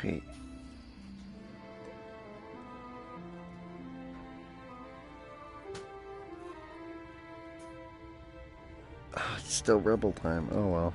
Wait. Oh, it's still rebel time. Oh well.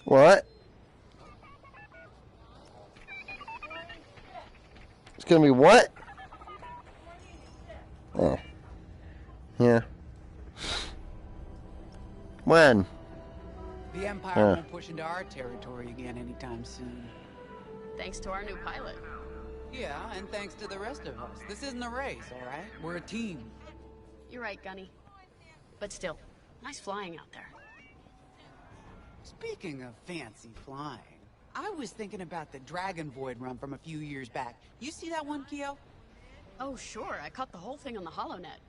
What? It's gonna be what? Oh. Yeah. When? The Empire won't push into our territory again anytime soon. Thanks to our new pilot. Yeah, and thanks to the rest of us. This isn't a race, all right? We're a team. You're right, Gunny. But still, nice flying out there. Speaking of fancy flying, I was thinking about the Dragon Void run from a few years back. You see that one, Keo? Oh, sure. I caught the whole thing on the HoloNet.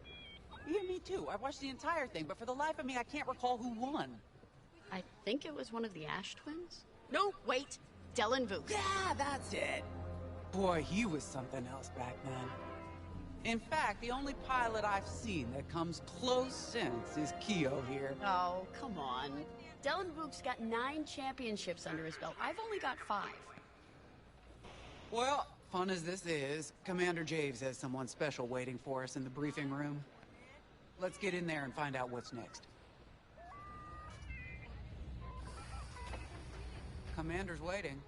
Yeah, me too. I watched the entire thing, but for the life of me, I can't recall who won. I think it was one of the Ash twins? No, wait. Dylan Vooks. Yeah, that's it. Boy, he was something else back then. In fact, the only pilot I've seen that comes close since is Keo here. Oh, come on. Dylan Vooks got 9 championships under his belt. I've only got 5. Well, fun as this is, Commander Javes has someone special waiting for us in the briefing room. Let's get in there and find out what's next. Commander's waiting.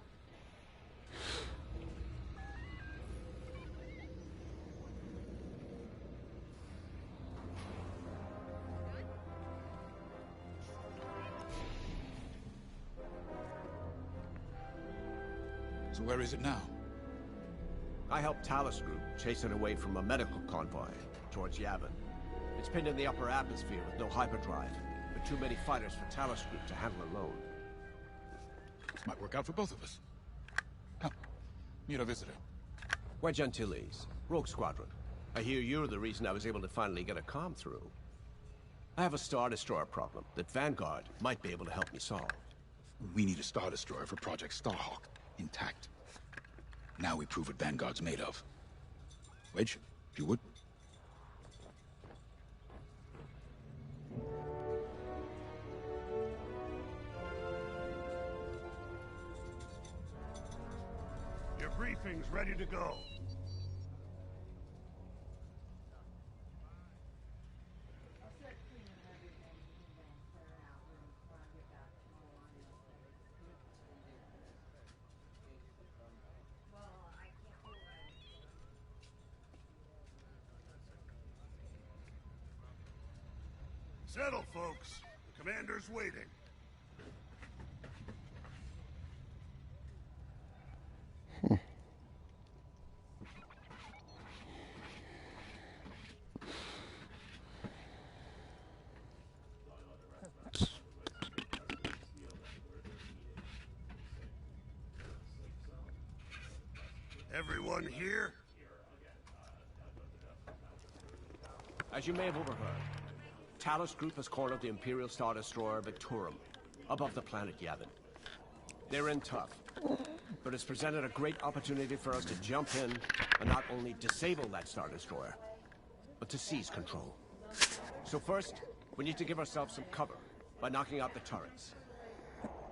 So where is it now? I helped Talos Group chase it away from a medical convoy towards Yavin. It's pinned in the upper atmosphere with no hyperdrive, but too many fighters for Talos Group to handle alone. This might work out for both of us. Come, meet our visitor. Wedge Antilles, Rogue Squadron. I hear you're the reason I was able to finally get a comm through. I have a Star Destroyer problem that Vanguard might be able to help me solve. We need a Star Destroyer for Project Starhawk, intact. Now we prove what Vanguard's made of. Wedge, if you would. Your briefing's ready to go. Settle, folks. The commander's waiting. Everyone here? As you may have overheard, Talos Group has cornered the Imperial Star Destroyer Victorum above the planet Yavin. They're in tough, but it's presented a great opportunity for us to jump in and not only disable that Star Destroyer, but to seize control. So first, we need to give ourselves some cover by knocking out the turrets.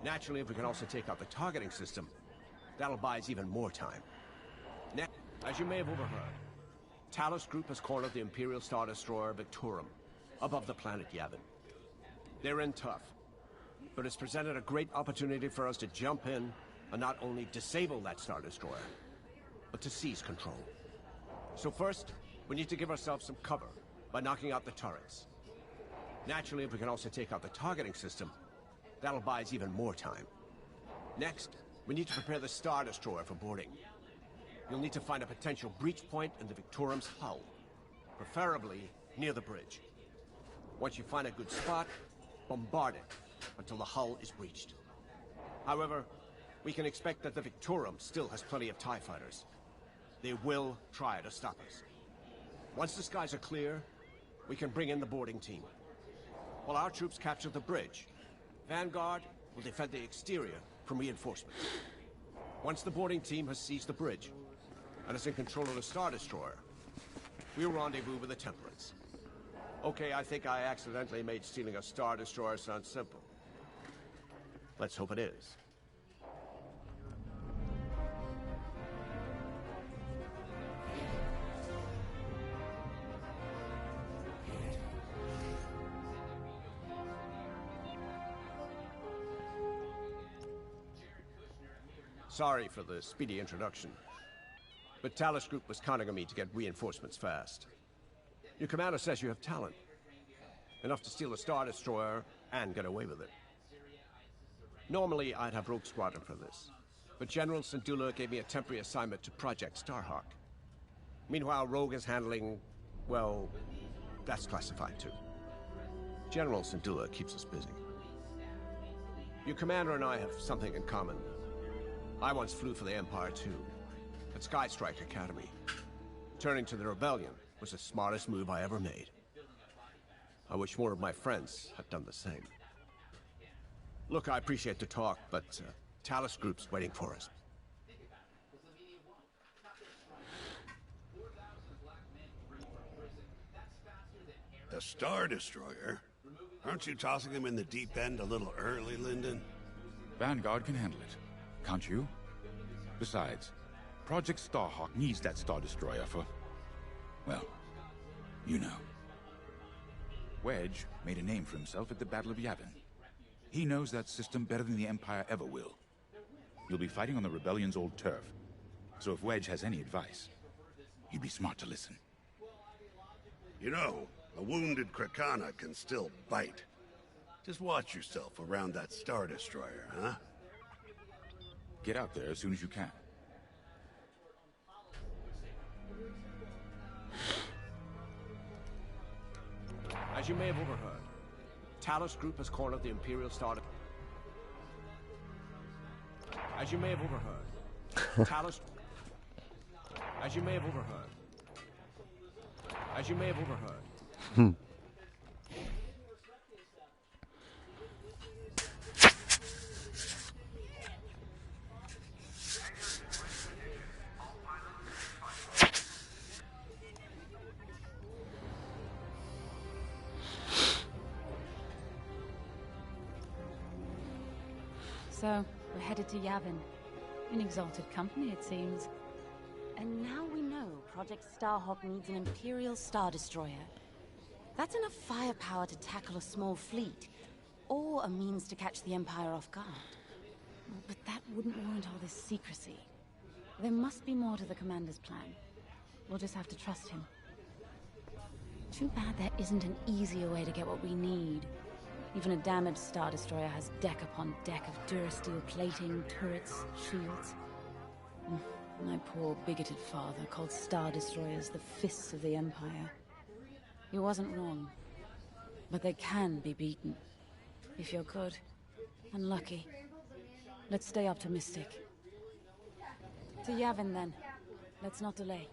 Naturally, if we can also take out the targeting system, that'll buy us even more time. Now, as you may have overheard, Talos Group has cornered the Imperial Star Destroyer Victorum above the planet Yavin. They're in tough, but it's presented a great opportunity for us to jump in and not only disable that Star Destroyer, but to seize control. So first, we need to give ourselves some cover by knocking out the turrets. Naturally, if we can also take out the targeting system, that'll buy us even more time. Next, we need to prepare the Star Destroyer for boarding. You'll need to find a potential breach point in the Victorum's hull, preferably near the bridge. Once you find a good spot, bombard it until the hull is breached. However, we can expect that the Victorum still has plenty of TIE fighters. They will try to stop us. Once the skies are clear, we can bring in the boarding team. While our troops capture the bridge, Vanguard will defend the exterior from reinforcements. Once the boarding team has seized the bridge and is in control of the Star Destroyer, we'll rendezvous with the Temperance. Okay, I think I accidentally made stealing a Star Destroyer sound simple. Let's hope it is. Sorry for the speedy introduction, but Talos Group was counting on me to get reinforcements fast. Your commander says you have talent. Enough to steal a Star Destroyer and get away with it. Normally, I'd have Rogue Squadron for this, but General Syndulla gave me a temporary assignment to Project Starhawk. Meanwhile, Rogue is handling, well, that's classified too. General Syndulla keeps us busy. Your commander and I have something in common. I once flew for the Empire too, at Skystrike Academy. Turning to the Rebellion was the smartest move I ever made. I wish more of my friends had done the same. Look, I appreciate the talk, but Talos Group's waiting for us. The Star Destroyer? Aren't you tossing him in the deep end a little early, Lyndon? Vanguard can handle it. Can't you? Besides, Project Starhawk needs that Star Destroyer for... well, you know. Wedge made a name for himself at the Battle of Yavin. He knows that system better than the Empire ever will. You'll be fighting on the Rebellion's old turf, so if Wedge has any advice, you'd be smart to listen. You know, a wounded Krakana can still bite. Just watch yourself around that Star Destroyer, huh? Get out there as soon as you can. As you may have overheard, Talos Group has cornered the Imperial Star... As you may have overheard, Talos... As you may have overheard... As you may have overheard... So, we're headed to Yavin. In exalted company, it seems. And now we know Project Starhawk needs an Imperial Star Destroyer. That's enough firepower to tackle a small fleet, or a means to catch the Empire off guard. But that wouldn't warrant all this secrecy. There must be more to the Commander's plan. We'll just have to trust him. Too bad there isn't an easier way to get what we need. Even a damaged Star Destroyer has deck upon deck of Durasteel plating, turrets, shields. My poor bigoted father called Star Destroyers the fists of the Empire. He wasn't wrong. But they can be beaten. If you're good and lucky. Let's stay optimistic. To Yavin then. Let's not delay.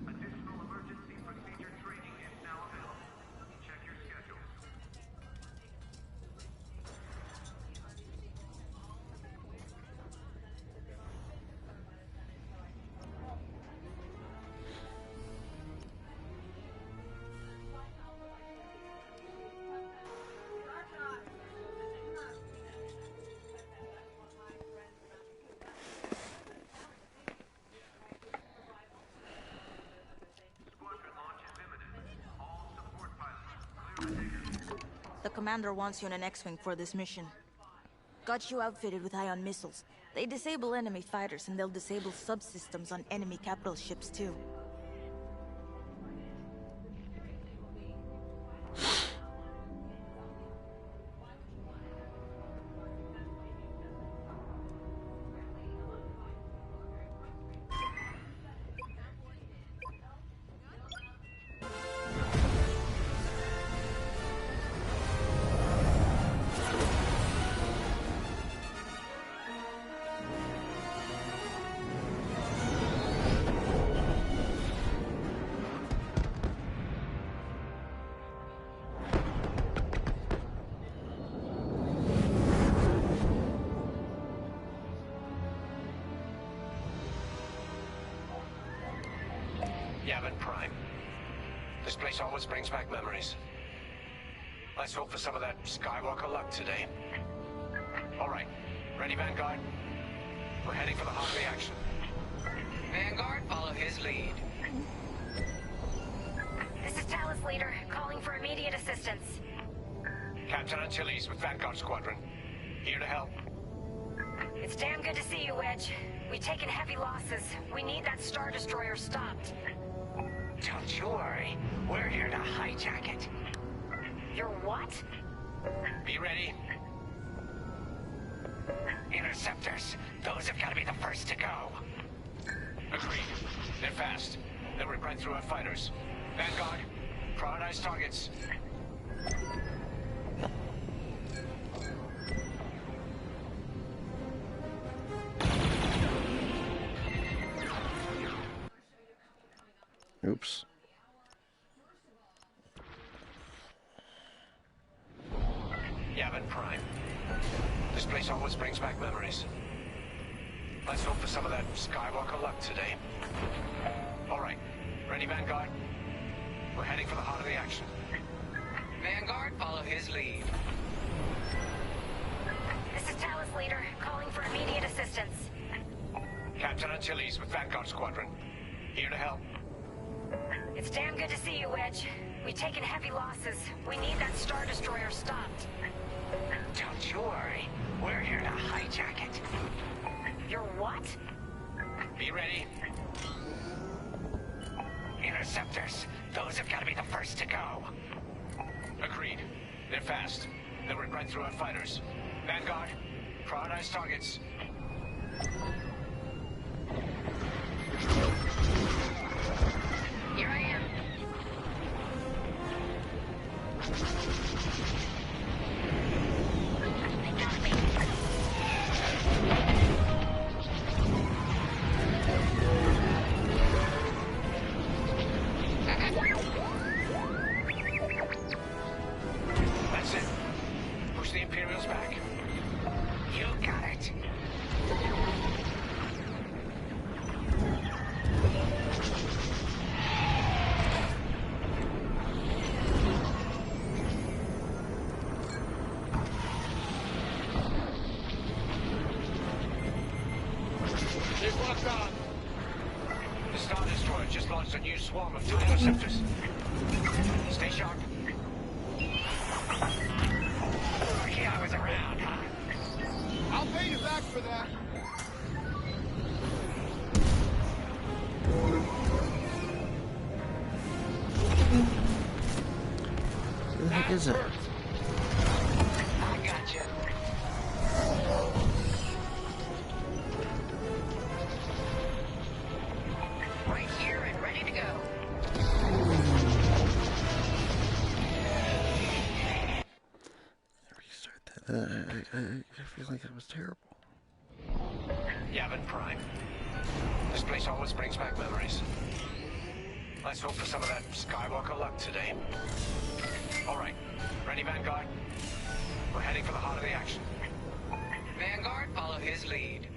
Additional emergency procedure training is now available. Check your schedule. The commander wants you in an X-Wing for this mission. Got you outfitted with ion missiles. They disable enemy fighters, and they'll disable subsystems on enemy capital ships too. Yavin Prime. This place always brings back memories. Let's hope for some of that Skywalker luck today. All right. Ready, Vanguard? We're heading for the heart of the action. Vanguard, follow his lead. This is Talus Leader, calling for immediate assistance. Captain Antilles with Vanguard Squadron. Here to help. It's damn good to see you, Wedge. We've taken heavy losses. We need that Star Destroyer stopped. Don't you worry. We're here to hijack it. You're what? Be ready. Interceptors. Those have got to be the first to go. Agreed. They're fast. They'll rip right through our fighters. Vanguard, prioritize targets. Oops. Yavin Prime. This place always brings back memories. Let's hope for some of that Skywalker luck today. All right. Ready, Vanguard? We're heading for the heart of the action. Vanguard, follow his lead. This is Talus Leader, calling for immediate assistance. Captain Antilles with Vanguard Squadron. Here to help. It's damn good to see you, Wedge. We've taken heavy losses. We need that Star Destroyer stopped. Don't you worry. We're here to hijack it. You're what? Be ready. Interceptors. Those have got to be the first to go. Agreed. They're fast. They'll rip right through our fighters. Vanguard, prioritize targets. Here I am. They got me. That's it. Push the Imperials back. You got it. The Star Destroyer just launched a new swarm of TIE interceptors. Stay sharp. Yeah, I was around, huh? I'll pay you back for that. Who the heck is it? I got you. Right here and ready to go. Restart that. I feel like that was terrible. Yavin Prime. This place always brings back memories. Let's hope for some of that Skywalker luck today. All right. Ready, Vanguard? We're heading for the heart of the action. Vanguard, follow his lead.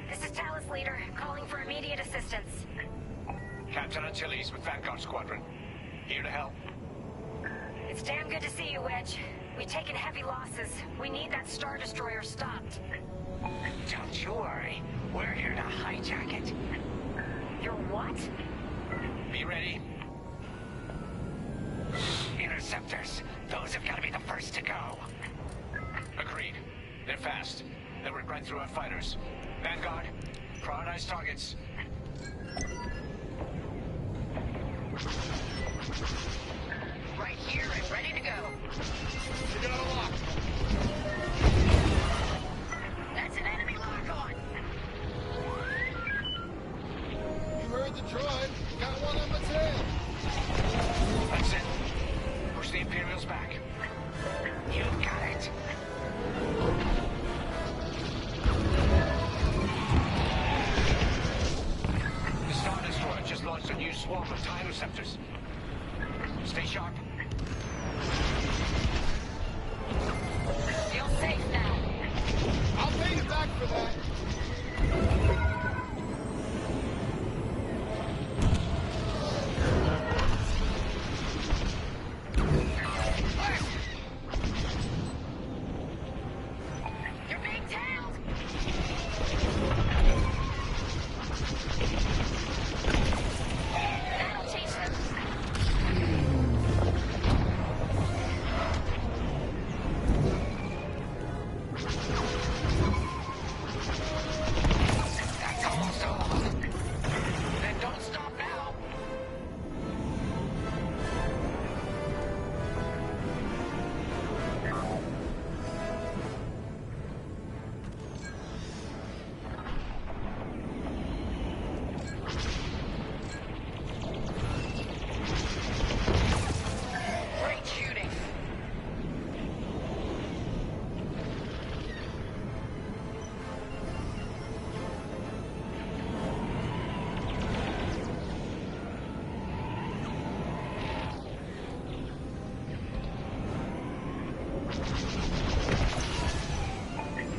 This is Talus Leader, calling for immediate assistance. Captain Antilles with Vanguard Squadron. Here to help. It's damn good to see you, Wedge. We've taken heavy losses. We need that Star Destroyer stopped. Don't you worry. We're here to hijack it. You're what? Be ready. Interceptors. interceptors. Those have got to be the first to go. Agreed. They're fast. They'll rip right through our fighters. Vanguard, prioritize targets. Right here and ready to go. We got a lock. That's an enemy lock on. You heard the droid. Got one on my tail. That's it. Push the Imperials back. You got it. The Star Destroyer just launched a new swarm of TIE interceptors. Stay sharp. Feel safe now. I'll pay you back for that. You're being tailed. That'll teach them. That's almost over. Then don't stop now. Great shooting.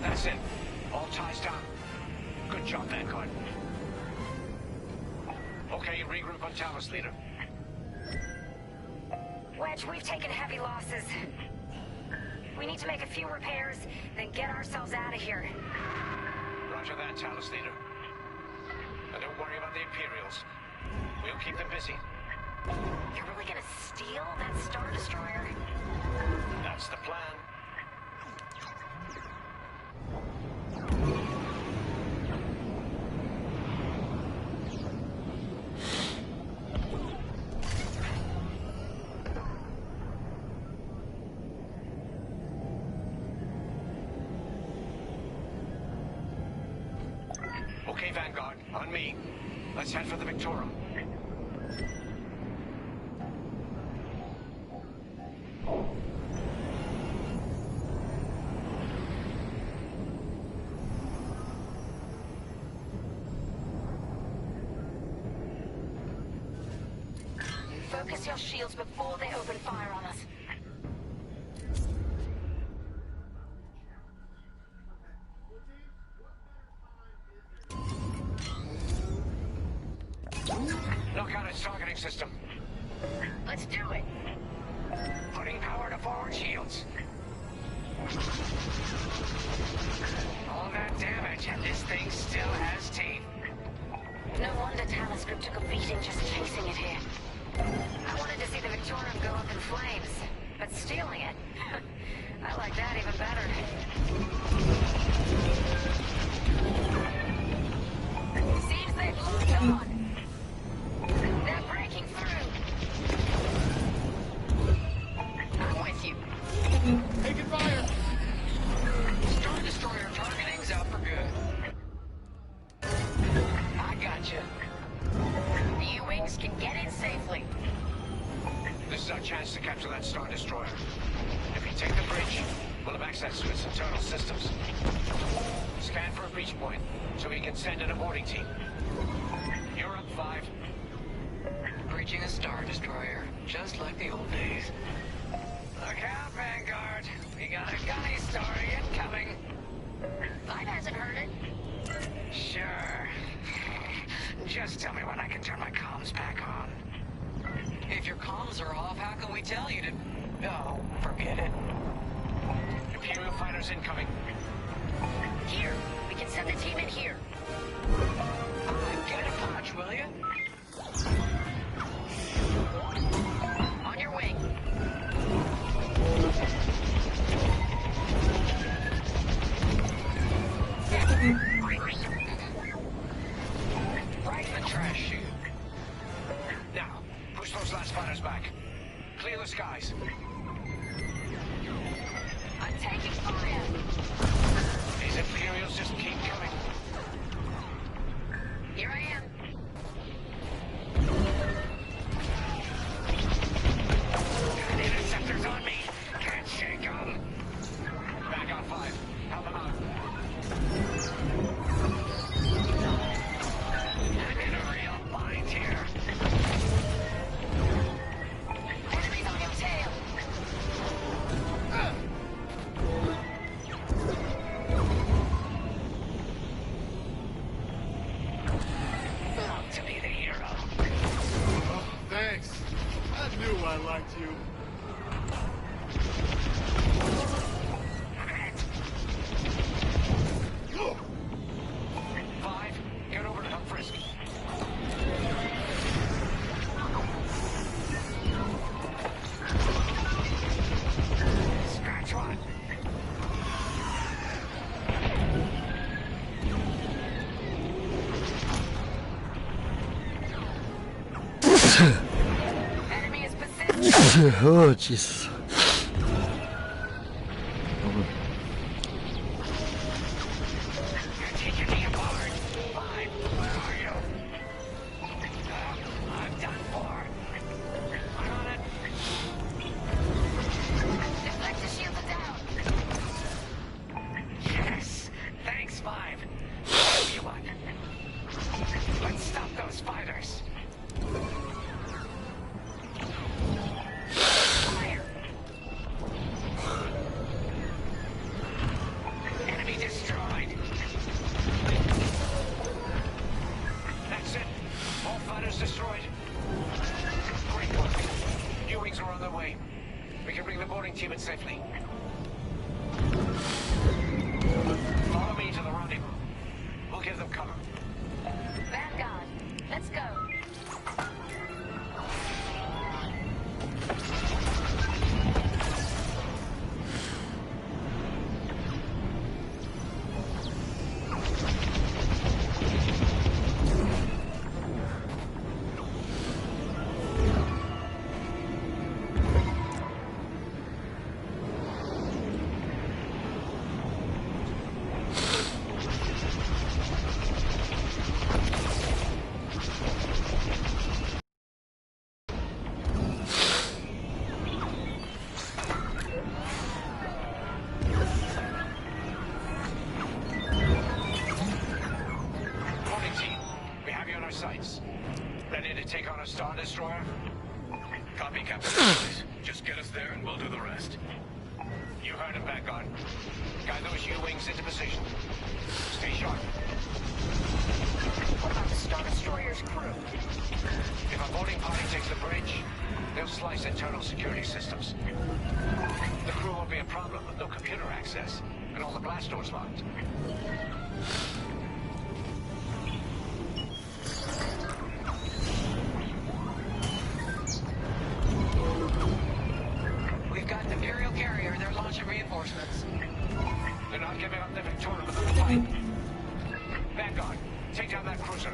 That's it. All ties down. Good job, Vanguard. Okay, regroup on Talos, leader. Wedge, we've taken heavy losses. We need to make a few repairs, then get ourselves out of here. Roger that, Talos, leader. And don't worry about the Imperials. We'll keep them busy. You're really gonna steal that Star Destroyer? That's the plan. Okay, Vanguard, on me. Let's head for the Victorum. Focus your shields before they open fire on us. Knock out its targeting system. Let's do it. Putting power to forward shields. All that damage, and this thing still has teeth. No wonder Talos Group took a beating just chasing it here. I wanted to see the Victorum go up in flames, but stealing it, I like that even better. Seems they've locked on. They're breaking through. I'm with you. Taking fire. Star Destroyer targeting's out for good. I gotcha. The U-Wings can get in safely. This is our chance to capture that Star Destroyer. If we take the bridge, we'll have access to its internal systems. Scan for a breach point, so we can send an aborting team. You're up, 5. Breaching a Star Destroyer, just like the old days. Look out, Vanguard. We got a gunny story incoming. Light hasn't heard it. Sure. Just tell me when I can turn my comms back on. If your comms are off, how can we tell you to... Oh, forget it. Imperial fighters incoming. Here, we can send the team in here. Get a punch, will you? On your wing. Oh, Jesus. Star Destroyer? Copy, Captain. Just get us there and we'll do the rest. You heard him, Vanguard. Guide those U-wings into position. Stay sharp. What about the Star Destroyer's crew? If a boarding party takes the bridge, they'll slice internal security systems. The crew won't be a problem with no computer access, and all the blast doors locked. We've got an Imperial carrier. They're launching reinforcements. They're not giving up the Victoria within the fight. Vanguard, take down that cruiser.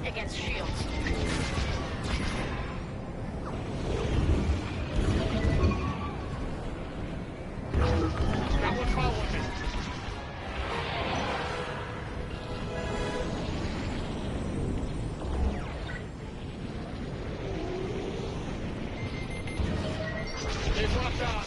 elite against shields. That one's following me. They've locked on.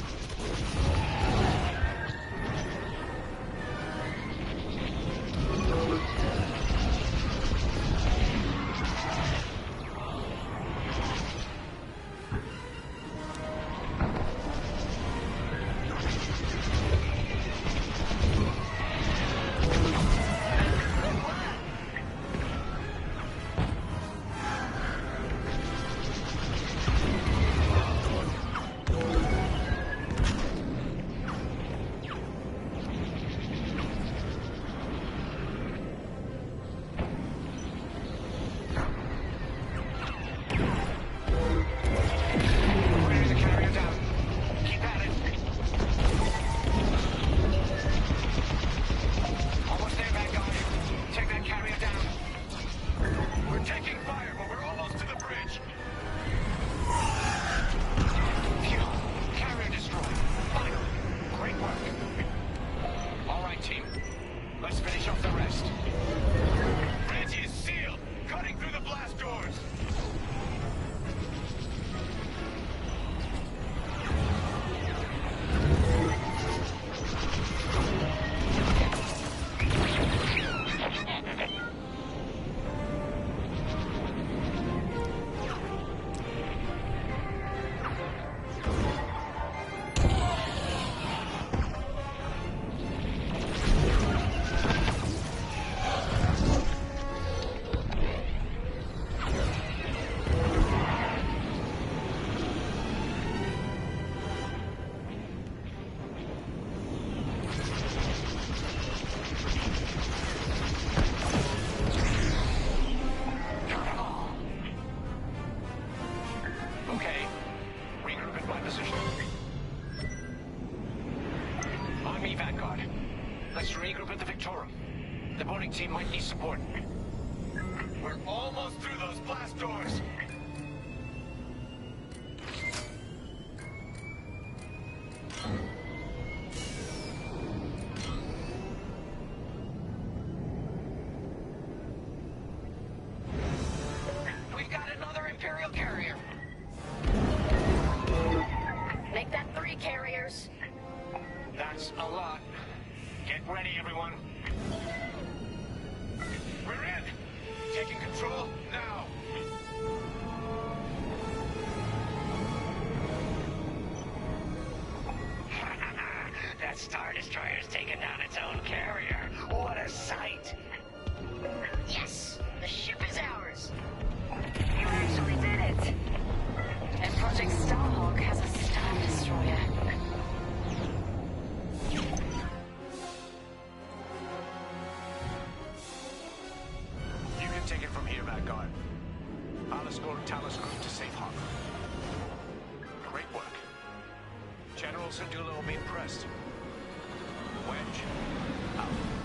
Let's finish off the rest. Bridge is sealed! Cutting through the blast doors! Okay, regroup at my position. On me, Vanguard. Let's regroup at the Victorum. The boarding team might need support. We're almost through those blast doors. We've got another Imperial carrier. Make that 3 carriers. That's a lot. Get ready, everyone. We're in! Taking control now! That Star Destroyer's taken down its own carrier. What a sight! Yes, the ship is ours. You actually did it. And Project Starhawk has a Star Destroyer. You can take it from here, Vanguard. I'll escort Talos Group to safe harbor. Great work. General Syndulla will be impressed. Wedge, out.